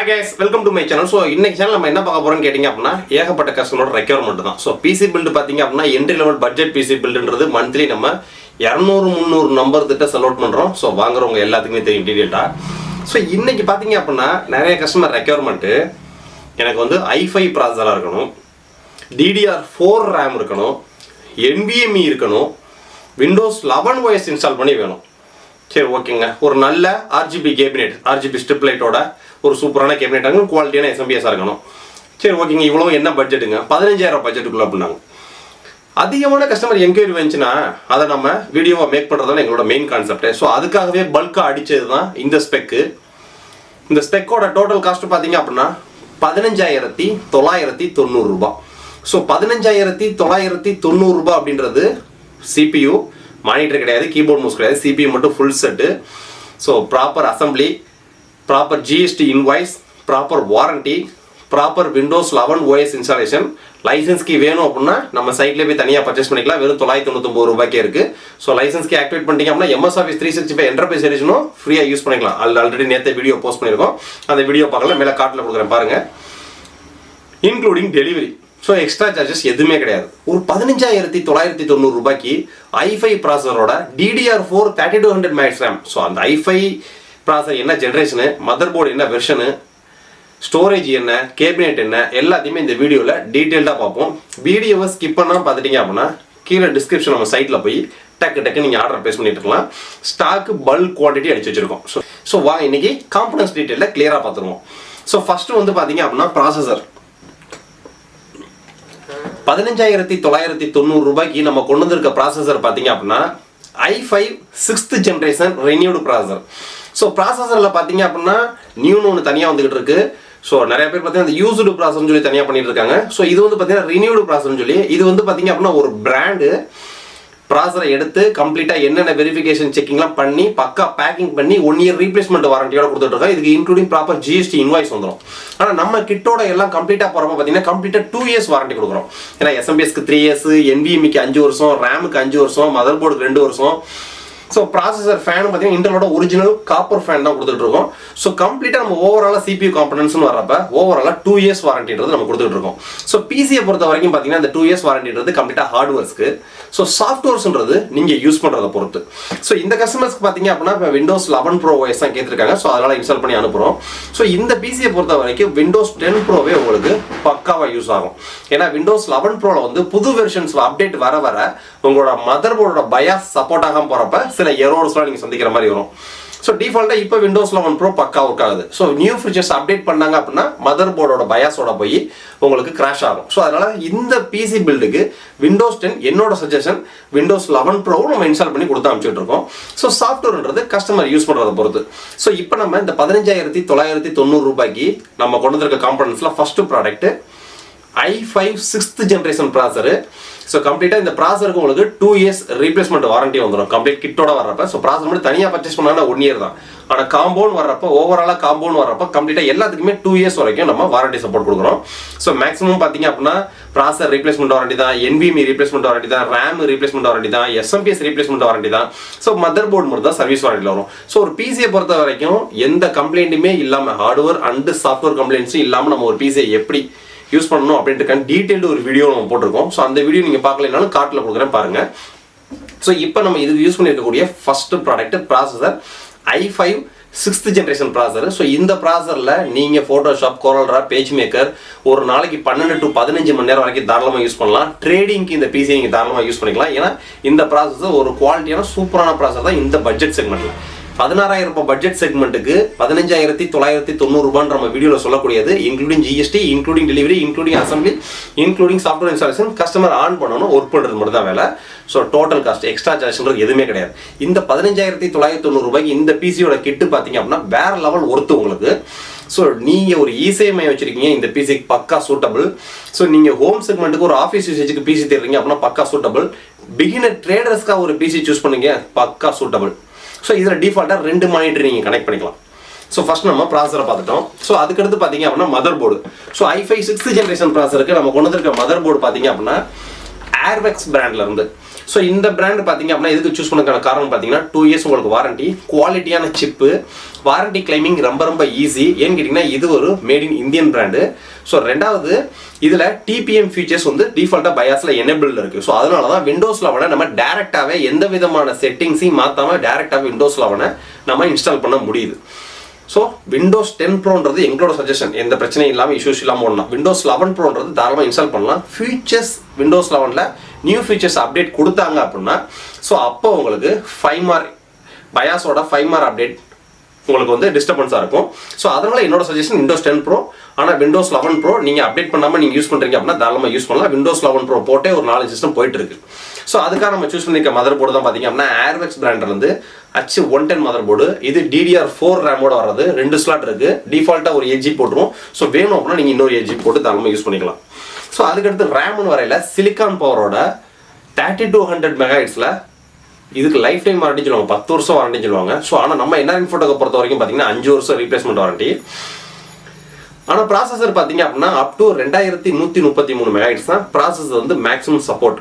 Hi guys, welcome to my channel. So இன்னைக்கு channel நம்ம என்ன பார்க்க போறோம்னு கேட்டிங்க அப்படினா ஏகப்பட்ட கஸ்டமரோட ரெக்யர்மென்ட் தான். So PC build பாத்தீங்க அப்படினா என்ட்ரி லெவல் பட்ஜெட் PC buildன்றது மந்த்லி நம்ம 200 300 நம்பர் கிட்ட செல் அவுட் பண்றோம். So வாங்குறவங்க எல்லாத்துக்குமே தெரியும் டீடைலா. So இன்னைக்கு பாத்தீங்க அப்படினா நிறைய கஸ்டமர் ரெக்யர்மென்ட் எனக்கு வந்து i5 ப்ராசஸரா இருக்கணும். DDR4 RAM இருக்கணும். NVMe இருக்கணும். Windows 11 OS இன்ஸ்டால் பண்ணி வேணும். சரி ஓகேங்க. ஒரு நல்ல RGB கேபினெட், RGB ஸ்ட்ரிப் லைட்டோட ஒரு சூப்பரான கேபினெட் ஆகும், குவாலிட்டியான SMPS இருக்கணும். சரி ஓகேங்க. இவ்வளவு என்ன பட்ஜெட்டுங்க? 15000 பட்ஜெட்டுக்குள்ள அப்படினாங்க. அதிகமான கஸ்டமர் என்கொயரி வந்துச்சுன்னா அதை நம்ம வீடியோவா மேக் பண்றதுதான் எங்களோட மெயின் கான்செப்ட். ஸோ அதுக்காகவே பல்கா அடிச்சது தான் இந்த ஸ்பெக்கு. இந்த ஸ்பெக்கோட டோட்டல் காஸ்ட் பார்த்தீங்க அப்படின்னா 15990 ரூபாய். ஸோ 15990 ரூபாய் அப்படின்றது CPU, மானிட்டர் கிடையாது, கீபோர்ட் மவுஸ் கிடையாது, CPU மட்டும் full set. So proper assembly, proper GST invoice, proper warranty, proper Windows 11 OS installation. லைசன்ஸ்க்கு வேணும் அப்படின்னா நம்ம சைட்லேயே போய் தனியாக பர்ச்சேஸ் பண்ணிக்கலாம். வெறும் 999 ரூபாய்க்கே இருக்குது. ஸோ லைசன்ஸ்க்கு ஆக்டிவேட் பண்ணிட்டீங்க அப்படின்னா MS Office 365 என்டர்பிரைஸ் எடிஷனும் ஃப்ரீயாக யூஸ் பண்ணிக்கலாம். ஆல்ரெடி நேற்று வீடியோ போஸ்ட் பண்ணியிருக்கோம். அந்த வீடியோ பார்க்கலாம், மேலே கார்ட்டில் கொடுக்குறேன் பாருங்கள். Including delivery. So extra charges எதுவுமே கிடையாது. ஒரு 15990 ரூபாய்க்கு i5 ப்ராசஸரோட DDR4 3200 MHz RAM. So அந்த i5 ப்ராசஸர் என்ன ஜென்ரேஷனு, மதர் போர்டு என்ன வெர்ஷனு, ஸ்டோரேஜ் என்ன, கேபினெட் என்ன, எல்லாத்தையுமே இந்த வீடியோவில் டீட்டெயில்டாக பார்ப்போம். வீடியோவை ஸ்கிப் பண்ணாமல் பார்த்துட்டீங்க அப்படின்னா கீழே டிஸ்கிரிப்ஷன் நம்ம சைட்டில் போய் டக்கு நீங்கள் ஆர்டர் ப்ளேஸ் பண்ணிட்டு இருக்கலாம். ஸ்டாக்கு பல்க் குவான்டிட்டி அடிச்சு வச்சிருக்கோம். ஸோ வாங்க இன்னைக்கு காம்பனன்ஸ் டீட்டெயிலில் கிளியராக பார்த்துருவோம். ஸோ ஃபர்ஸ்ட் வந்து பார்த்தீங்க அப்படின்னா ப்ராசஸர் 15990 ரூபாய்க்கு நம்ம கொண்டு வந்திருக்க ப்ராசஸர் பார்த்தீங்க அப்படின்னா i5 6th generation renewed processor. So ப்ராசஸரில் பார்த்தீங்க அப்படின்னா நியூன்னு ஒன்று தனியாக வந்துகிட்டு இருக்கு. ஸோ நிறைய பேர் பார்த்தீங்கன்னா இந்த யூஸ்டு ப்ராசஸ்னு சொல்லி தனியாக பண்ணிட்டு இருக்காங்க. ஸோ இது வந்து பார்த்தீங்கன்னா ரினியூடு ப்ராசஸ்னு சொல்லி இது வந்து பார்த்தீங்க அப்படின்னா ஒரு பிராண்டு ப்ராசஸரை எடுத்து கம்ப்ளீட்டாக என்னென்ன வெரிஃபிகேஷன் செக்கிங்லாம் பண்ணி பக்கா பேக்கிங் பண்ணி 1 year ரீப்ளேஸ்மெண்ட் வாரண்டியோட கொடுத்துட்டு இருக்கோம். இதுக்கு இன்க்ளூடிங் ப்ராப்பர் GST இன்வாய்ஸ் வந்துடும். ஆனால் நம்ம கிட்டோட எல்லாம் கம்ப்ளீட்டாக போகிறப்ப பார்த்தீங்கன்னா கம்ப்ளீட்டாக 2 years வாரண்டி கொடுக்குறோம். ஏன்னா SMPSக்கு 3 years, NVMEக்கு 5 வருஷம், ரேமுக்கு 5 வருஷம், மதர் போர்டுக்கு 2 வருஷம். ஸோ ப்ராசஸர் ஃபேன் பார்த்தீங்கன்னா இன்டர்னலோட ஒரிஜினல் காப்பர் ஃபேன் தான் கொடுத்துட்டு இருக்கோம். ஸோ கம்ப்ளீட்டாக நம்ம ஓவராலாக CPU காம்பனன்ட்ஸ்னு வரப்ப ஓவராலாக 2 years வாரண்டின்றது நம்ம கொடுத்துட்டு இருக்கோம். ஸோ பிசியை பொறுத்த வரைக்கும் பார்த்தீங்கன்னா அந்த 2 years வாரண்டின்றது கம்ப்ளீட்டாக ஹார்ட்வேர்ஸ்க்கு. ஸோ சாஃப்ட்வேர்ஸ்ன்றது நீங்கள் யூஸ் பண்ணுறதை பொறுத்து. ஸோ இந்த கஸ்டமர்ஸ்க்கு பார்த்தீங்க அப்படின்னா இப்போ Windows 11 Pro OS தான் கேட்டிருக்காங்க. ஸோ அதனால் இன்ஸ்டால் பண்ணி அனுப்புகிறோம். ஸோ இந்த பிசியை பொறுத்த வரைக்கும் Windows 10 Proவே உங்களுக்கு பக்காவாக யூஸ் ஆகும். ஏன்னா Windows 11 Proவில் வந்து புது வெர்ஷன்ஸில் அப்டேட் வர உங்களோட மதர் போர்டோட பயாஸ் சப்போர்ட் ஆகாமல் போகிறப்ப சில எரோர்ஸ்லாம் நீங்கள் சந்திக்கிற மாதிரி வரும். ஸோ டிஃபால்ட்டாக இப்போ Windows 11 Pro பக்கா ஒர்க் ஆகுது. ஸோ நியூ ஃபீச்சர்ஸ் அப்டேட் பண்ணாங்க அப்படின்னா மதர் போர்டோட பயாஸோட போய் உங்களுக்கு கிராஷ் ஆகும். ஸோ அதனால இந்த பிசி பில்டுக்கு Windows 10 என்னோட சஜஷன் Windows 11 Pro நம்ம இன்ஸ்டால் பண்ணி கொடுத்து அனுப்பிச்சுட்டு இருக்கோம். ஸோ சாஃப்ட்வேர்ன்றது கஸ்டமர் யூஸ் பண்ணுறதை பொறுத்து. ஸோ இப்போ நம்ம இந்த 15990 ரூபாய்க்கு நம்ம கொண்டு வந்திருக்க காம்பனன்ட்ஸில் first product i5 6th generation processor. So கம்ப்ளீட்டாக இந்த ப்ராசஸருக்கு உங்களுக்கு 2 years ரீப்ளேஸ்மெண்ட் வாரண்டி வந்துடும் கம்ப்ளீட் கிட்டோட வர்றப்ப. ஸோ ப்ராசஸர் மட்டும் தனியாக பர்ச்சேஸ் பண்ணாங்கன்னா 1 year தான். ஆனால் காம்பவுண்ட் வர்றப்ப ஓவராலாக காம்பவுண்ட் வர்றப்ப கம்ப்ளீட்டாக எல்லாத்துக்குமே 2 years வரைக்கும் நம்ம வாரண்டி சப்போர்ட் கொடுக்குறோம். ஸோ மேக்ஸிமம் பார்த்தீங்க அப்படின்னா ப்ராசஸர் ரீப்ளேஸ்மெண்ட் வாரண்டி தான், NVMe ரீப்ளேஸ்மெண்ட் வாரண்டி தான், RAM ரீப்ளேஸ்மெண்ட் வாரண்டி தான், SMPS ரீப்ளேஸ்மெண்ட் வாரண்டி தான். ஸோ மதர் போர்டு மட்டும் தான் சர்வீஸ் வாரண்டியில் வரும். ஸோ ஒரு பிசியை பொறுத்த வரைக்கும் எந்த கம்ப்ளைண்ட்டுமே இல்லாமல் ஹார்ட்வேர் அண்ட் சாஃப்ட்வேர் கம்ப்ளைண்ட்ஸும் இல்லாமல் நம்ம ஒரு பிசியை எப்படி யூஸ் பண்ணணும் அப்படின்ட்டு டீடைல்டு ஒரு வீடியோ நம்ம போட்டிருக்கோம். ஸோ அந்த வீடியோ நீங்கள் பார்க்கலனாலும் கார்ட்டில் கொடுக்குறேன் பாருங்க. ஸோ இப்போ நம்ம இது யூஸ் பண்ணியிருக்கக்கூடிய first product processor i5 6th generation processor. So இந்த ப்ராசஸரில் நீங்கள் ஃபோட்டோஷாப், கோரல்ரா, பேஜ் மேக்கர் ஒரு நாளைக்கு 12 to 15 மணி நேரம் வரைக்கும் தாராளமாக யூஸ் பண்ணலாம். ட்ரேடிங்க்கு இந்த பிசியை நீங்கள் தாராளமாக யூஸ் பண்ணிக்கலாம். ஏன்னா இந்த ப்ராசஸர் ஒரு குவாலிட்டியான சூப்பரான ப்ராசஸர் தான் இந்த பட்ஜெட் செக்மெண்ட்டில். 16000 ரூபாய் பட்ஜெட் செக்மெண்ட்டுக்கு 15990 ரூபான்னு நம்ம வீடியோவில் சொல்லக்கூடியது including GST, including delivery, including assembly, including software installation, customer on பண்ணணும், ஒர்க் பண்ணுறது மட்டும் தான் வேலை. ஸோ டோட்டல் காஸ்ட் எக்ஸ்ட்ரா சார்ஜ்ன்றது எதுவுமே கிடையாது. இந்த 15990 ரூபாய்க்கு இந்த பிசியோட கிட்டு பார்த்தீங்க அப்படின்னா வேற லெவல் ஒர்த்து உங்களுக்கு. ஸோ நீங்கள் ஒரு ECMI வச்சிருக்கீங்க, இந்த பிசிக்கு பக்கா சூட்டபிள். ஸோ நீங்கள் ஹோம் செக்மெண்ட்டுக்கு ஒரு ஆஃபீஸ் யூசேஜுக்கு பிசி தேடுறீங்க அப்படின்னா பக்கா சூட்டபிள். பிகினர் ட்ரேடர்ஸ்க்காக ஒரு பிசி சூஸ் பண்ணுங்க, பக்கா சூட்டபிள். ஸோ இதில் டிஃபால்ட்டாக 2 மானிட்டர் நீங்கள் கனெக்ட் பண்ணிக்கலாம். ஸோ ஃபர்ஸ்ட் நம்ம ப்ராசஸரை பார்த்துட்டோம். ஸோ அதுக்கடுத்து பார்த்தீங்க அப்படின்னா motherboard. So i5 6th generation ப்ராசஸருக்கு நம்ம கொண்டு வந்திருக்க மதர் போர்டு பார்த்தீங்க அப்படின்னா ஏர்வெக்ஸ் பிராண்ட்ல இருந்து. ஸோ இந்த பிராண்ட் பார்த்தீங்க அப்படின்னா இதுக்கு சூஸ் பண்ணதுக்கான காரணம் பார்த்தீங்கன்னா 2 இயர்ஸ் உங்களுக்கு வாரண்டி, குவாலிட்டியான சிப்பு, வாரண்டி கிளைமிங் ரொம்ப ஈஸி. ஏன்னு கேட்டிங்கன்னா இது ஒரு made in Indian brand. So ரெண்டாவது இதில் டிபிஎம் ஃபீச்சர்ஸ் வந்து டிஃபால்ட்டாக பயாஸில் எனேபிள் இருக்குது. ஸோ அதனால தான் விண்டோஸ் 11 நம்ம டேரெக்டாகவே எந்த விதமான செட்டிங்ஸையும் மாற்றாமல் டேரெக்டாகவே விண்டோஸ் 11 நம்ம இன்ஸ்டால் பண்ண முடியுது. ஸோ விண்டோஸ் 10 ப்ரோன்றது எங்களோட சஜஷன், எந்த பிரச்சனையும் இல்லாமல் இஷ்யூஸ் இல்லாமல் ஒன்றா. விண்டோஸ் 11 ப்ரோன்றது தாராளமாக இன்ஸ்டால் பண்ணலாம். ஃபீச்சர்ஸ் விண்டோஸ் 11ல் நியூ ஃபீச்சர்ஸ் அப்டேட் கொடுத்தாங்க அப்படின்னா ஸோ அப்போ உங்களுக்கு 5 மார்க் பயாஸோட 5 மார்க் அப்டேட் உங்களுக்கு வந்து டிஸ்டர்பன்ஸாக இருக்கும். ஸோ அதனால என்னோட சஜஷன் விண்டோஸ் 10 ப்ரோ. ஆனால் விண்டோஸ் 11 ப்ரோ நீங்கள் அப்டேட் பண்ணாமல் நீங்கள் யூஸ் பண்ணுறீங்க அப்படின்னா தாராளமாக யூஸ் பண்ணலாம். விண்டோஸ் 11 ப்ரோ போட்டே ஒரு 4 சிஸ்டம் போயிட்டு இருக்கு. ஸோ அதுக்காக நம்ம சூஸ் பண்ணிருக்க மதர் போர்டு தான் பார்த்தீங்க அப்படின்னா ANROID பிராண்ட்லேருந்து H110 மதர் போர்டு. இது DDR4 ரேமோட வர்றது, 2 ஸ்லாட் இருக்கு. டிஃபால்ட்டாக ஒரு 8GB போட்டுரும். ஸோ வேணும் அப்படின்னா நீங்கள் இன்னொரு 8GB போட்டு தாராளமாக யூஸ் பண்ணிக்கலாம். ஸோ அதுக்கடுத்து ரேம்னு வரையில சிலிக்கான் பவரோட 3200 மெகாஹெர்ட்ஸில் இதுக்கு லைஃப் டைம் வாரண்டி சொல்லுவாங்க, 10 வருஷம் வாரண்டி சொல்லுவாங்க. ஸோ ஆனால் நம்ம என்ன இன்ஃபோட்டோக்கை பொறுத்த வரைக்கும் பார்த்தீங்கன்னா 5 வருஷம் ரீப்ளேஸ்மெண்ட் வாரண்டி. ஆனால் ப்ராசஸர் பார்த்தீங்க அப்படின்னா அப் டு 2133 மெகாஹெர்ட்ஸ் தான் ப்ராசஸர் வந்து maximum support.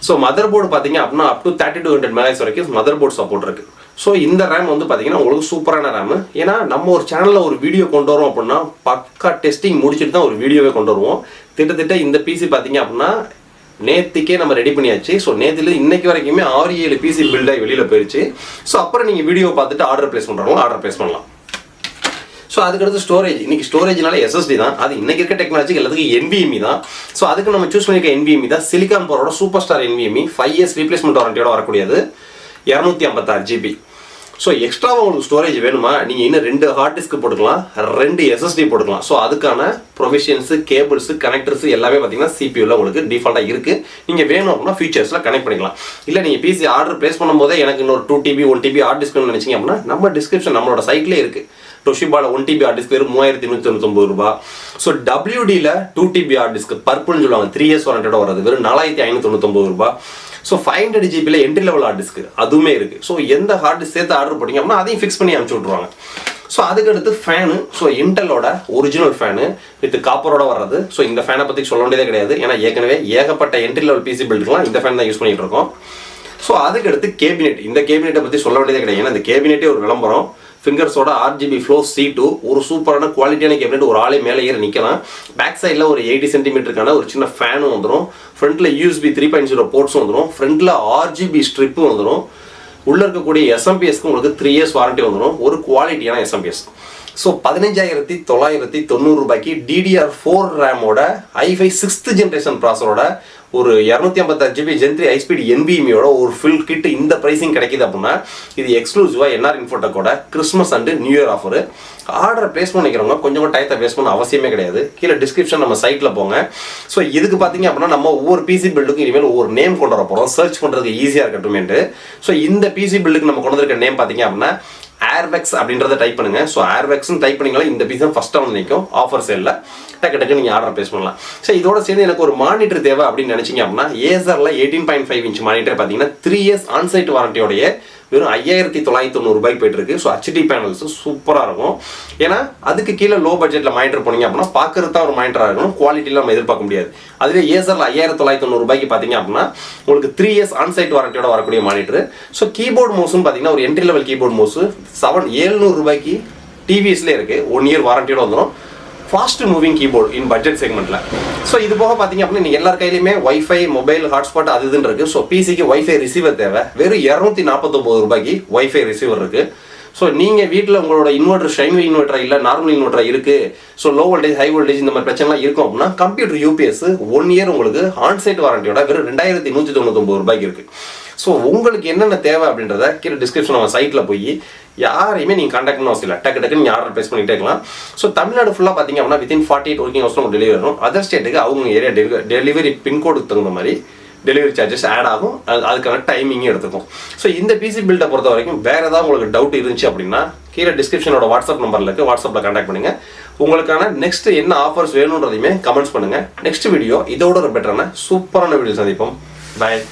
So mother board பார்த்தீங்க அப்படின்னா அப் டு 3200 மெகாஹெர்ட்ஸ் வரைக்கும் மதர் போர்டு சப்போர்ட் இருக்கு. ஸோ இந்த ரேம் வந்து பார்த்தீங்கன்னா உங்களுக்கு சூப்பரான ரேம். ஏன்னா நம்ம ஒரு சேனலில் ஒரு வீடியோ கொண்டு வரோம் அப்படின்னா பக்கா டெஸ்டிங் முடிச்சுட்டு தான் ஒரு வீடியோவே கொண்டு வருவோம். திட்டத்திட்ட இந்த பிசி பார்த்தீங்க அப்படின்னா நேற்றுக்கே நம்ம ரெடி பண்ணியாச்சு. ஸோ நேற்றுல இன்னைக்கு வரைக்குமே 6-7 பிசி பில்டாகி வெளியில் போயிடுச்சு. ஸோ அப்புறம் நீங்கள் வீடியோ பார்த்துட்டு ஆர்டர் பிளேஸ் பண்ணுறவங்க ஆர்டர் பிளேஸ் பண்ணலாம். ஸோ அதுக்கடுத்து ஸ்டோரேஜ், இன்னைக்கு ஸ்டோரேஜ்னால SSD தான். அது இன்னைக்கு இருக்க டெக்னாலஜி எல்லாத்துக்கும் NVMe தான். ஸோ அதுக்கு நம்ம சூஸ் பண்ணியிருக்க NVMe தான் சிலிக்கான் பவரோட super star NVMe 5 years replacement வாரண்டியோட வரக்கூடியது, 256GB. ஸோ எக்ஸ்ட்ராவாக உங்களுக்கு ஸ்டோரேஜ் வேணுமா, நீங்கள் இன்னும் 2 ஹார்ட் டிஸ்க் போட்டுக்கலாம், 2 SSD போட்டுக்கலாம். ஸோ அதுக்கான ப்ரொவிஷன்ஸு, கேபிள்ஸு, கனெக்டர்ஸ் எல்லாமே பார்த்தீங்கன்னா CPU-ல உங்களுக்கு டிஃபால்ட்டாக இருக்குது. நீங்கள் வேணும் அப்படின்னா ஃபீச்சர்ஸில் கனெக்ட் பண்ணிக்கலாம். இல்லை நீங்கள் பிசி ஆர்டர் பிளேஸ் பண்ணும்போதே எனக்கு இன்னொரு 2TB 1TB ஹார்ட் டிஸ்க்னு நினச்சிங்க அப்படின்னா நம்ம டிஸ்கிரிப்ஷன் நம்மளோட சைட்லேயே இருக்குது. டொஷிபால 1TB ஹார்ட் டிஸ்க் வெறும் 3199 ரூபாய். ஸோ WD-ல 2TB ஹார்ட் டிஸ்க் பர்பிள்னு சொல்லுவாங்க, 3 இயர்ஸ் வாரண்டியோட வர்றது வெறும் 4599 ரூபாய். So 500GB entry level hard disk அதுவுமே இருக்கு. ஸோ எந்த ஹார்ட் டிஸ்க் சேர்த்து ஆர்டர் போட்டிங்க அப்படின்னா அதையும் ஃபிக்ஸ் பண்ணி அனுப்பிச்சு விட்ருவாங்க. ஸோ அதுக்கடுத்து ஃபேனு, ஸோ இன்டெலோட ஒரிஜினல் ஃபேனு வித் காப்பரோட வர்றது. ஸோ இந்த ஃபேனை பற்றி சொல்ல வேண்டியதே கிடையாது, ஏன்னா ஏற்கனவே ஏகப்பட்ட என்ட்ரி லெவல் பிசி பில்டுலாம் இந்த ஃபேன் தான் யூஸ் பண்ணிட்டு இருக்கோம். ஸோ அதுக்கடுத்து கேபினெட், இந்த கேபினெட்டை பற்றி சொல்ல வேண்டியதே கிடையாது, ஏன்னா இந்த கேபினெட்டே ஒரு விளம்பரம். ஃபிங்கர்ஸோட RGB ஃப்ளோ C2 ஒரு சூப்பரான குவாலிட்டியான கேபினெட், ஒரு ஆளே மேலே ஏறி நிற்கலாம். பேக் சைடில் ஒரு 80 சென்டிமீட்டருக்கான ஒரு சின்ன ஃபேனும் வந்துடும். ஃப்ரண்ட்டில் USB 3.0 போர்ட்ஸும் வந்துடும். ஃப்ரண்ட்டில் RGB ஸ்ட்ரிப்பும் வந்துடும். உள்ளே இருக்கக்கூடிய SMPSக்கு உங்களுக்கு 3 இயர்ஸ் வாரண்டி வந்துடும், ஒரு குவாலிட்டியான SMPS. ஸோ 15,990 ரூபாய்க்கு DDR4 ரேமோட i5 6th ஜென்ரேஷன் ப்ராசரோட ஒரு 256GB Gen 3 ஹை ஸ்பீட் NVMe-யோட ஒரு ஃபுல் கிட் இந்த ப்ரைஸிங் கிடைக்குது அப்படின்னா இது எக்ஸ்க்ளூசிவாக NR இன்ஃபோடெக்கோட Christmas and new year offer. Order place பண்ணிக்கிறவங்க கொஞ்சம் டயத்தை வேஸ்ட் பண்ண அவசியமே கிடையாது. கீழே டிஸ்கிரிப்ஷன் நம்ம சைட்டில் போங்க. ஸோ இதுக்கு பார்த்தீங்க அப்படின்னா நம்ம ஒவ்வொரு பிசி பில்டுக்கும் இனிமேல் ஒவ்வொரு நேம் கொண்டு வர போகிறோம், சர்ச் பண்ணுறதுக்கு ஈஸியாக இருக்கட்டுமேட்டு. ஸோ இந்த பிசி பில்டுக்கு நம்ம கொண்டு வந்திருக்க நேம் பார்த்தீங்க அப்படின்னா AirVex அப்படின்றத டைப் பண்ணுங்க. ஸோ AirVexன்னு டைப் பண்ணிங்களா இந்த பீஸ் தான் ஃபர்ஸ்ட்டாக வந்து நிற்கும் ஆஃபர் சேலில். டக்கு நீங்கள் ஆர்டர் பிளேஸ் பண்ணலாம். ஸோ இதோட சேர்ந்து எனக்கு ஒரு மானிட்டர் தேவை அப்படின்னு நினச்சிங்க அப்படின்னா ஏசரில் 18.5 இன்ச் மானிட்டர் பார்த்தீங்கன்னா 3 இயர்ஸ் ஆன்சைட் வாரண்டியோடைய வெறும் 5,990 ரூபாய்க்கு போயிட்டு இருக்கு. ஸோ HD பேனல்ஸ் சூப்பராக இருக்கும். ஏன்னா அதுக்கு கீழே லோ பட்ஜெட்டில் மானிட்டர் போனீங்க அப்படின்னா பார்க்கறது தான் ஒரு மானிட்டராக இருக்கணும், குவாலிட்டியில் நம்ம எதிர்பார்க்க முடியாது. அதுவே ஏசரில் 5,990 ரூபாய்க்கு பார்த்தீங்க அப்படின்னா உங்களுக்கு 3 இயர்ஸ் ஆன்சைட் வாரண்டியோட வரக்கூடிய மானிட்டர். ஸோ கீபோர்ட் மவுஸும் பார்த்தீங்கன்னா ஒரு என்ட்ரி லெவல் கீபோர்ட் மவுஸ் 700 ரூபாய்க்கு டிவிஎஸ்லேயே இருக்குது, 1 இயர் வாரண்டியோட வந்துடும். ஃபாஸ்ட் மூவிங் கீபோர்டு இன் பட்ஜெட் செக்மெண்ட்டில். ஸோ இது போக பார்த்தீங்க அப்படின்னா நீங்கள் எல்லார் கையிலையுமே வைஃபை, மொபைல், ஹாட்ஸ்பாட் அது இதுன்னு இருக்குது. ஸோ பிசிக்கு வைஃபை ரிசீவர் தேவை, வெறும் 249 ரூபாய்க்கு வைஃபை ரிசீவர் இருக்குது. ஸோ நீங்கள் வீட்டில் உங்களோட இன்வெர்டர் ஷைன் இன்வெர்டர் இல்லை நார்மல் இன்வெர்டர் இருக்குது, so low voltage high voltage இந்த மாதிரி பிரச்சனைலாம் இருக்கும் அப்படின்னா கம்ப்யூட்டர் யூபிஎஸ் 1 இயர் உங்களுக்கு ஆன்சைட் வாரண்டியோட வெறும் 2,199 ரூபாய்க்கு இருக்குது. ஸோ உங்களுக்கு என்னென்ன தேவை அப்படின்றத கீழே டிஸ்கிரிப்ஷன் நம்ம சைட்டில் போய் யாரையுமே நீங்கள் கான்டாக்ட் பண்ண அவசியம் இல்லை, டக்கு நீங்கள் ஆர்டர் பிளேஸ் பண்ணிகிட்டே இருக்கலாம். ஸோ தமிழ்நாடு ஃபுல்லாக பார்த்தீங்க அப்படின்னா வித்தின் 48 ஒர்க்கிங் ஹவர்ஸ் உங்களுக்கு டெலிவரி வரும். அதர் ஸ்டேட்டுக்கு அவங்க ஏரியா டெலிவரி பின்கோடுக்கு தகுந்த மாதிரி டெலிவரி சார்ஜஸ் ஆட் ஆகும், அதுக்கான டைமிங்கும் எடுத்துக்கும். ஸோ இந்த பிசி பில்டை பொறுத்த வரைக்கும் வேறு ஏதாவது உங்களுக்கு டவுட் இருந்துச்சு அப்படின்னா கீழே டிஸ்கிரிப்ஷனோட வாட்ஸ்அப் நம்பரில் இருக்குது, வாட்ஸ்அப்பில் கான்டாக்ட் பண்ணுங்கள். உங்களுக்கான நெக்ஸ்ட் என்ன ஆஃபர்ஸ் வேணுன்றதையுமே கமெண்ட்ஸ் பண்ணுங்கள். நெக்ஸ்ட் வீடியோ இதோட ஒரு பெட்டரான சூப்பரான வீடியோ சந்திப்போம். பாய்.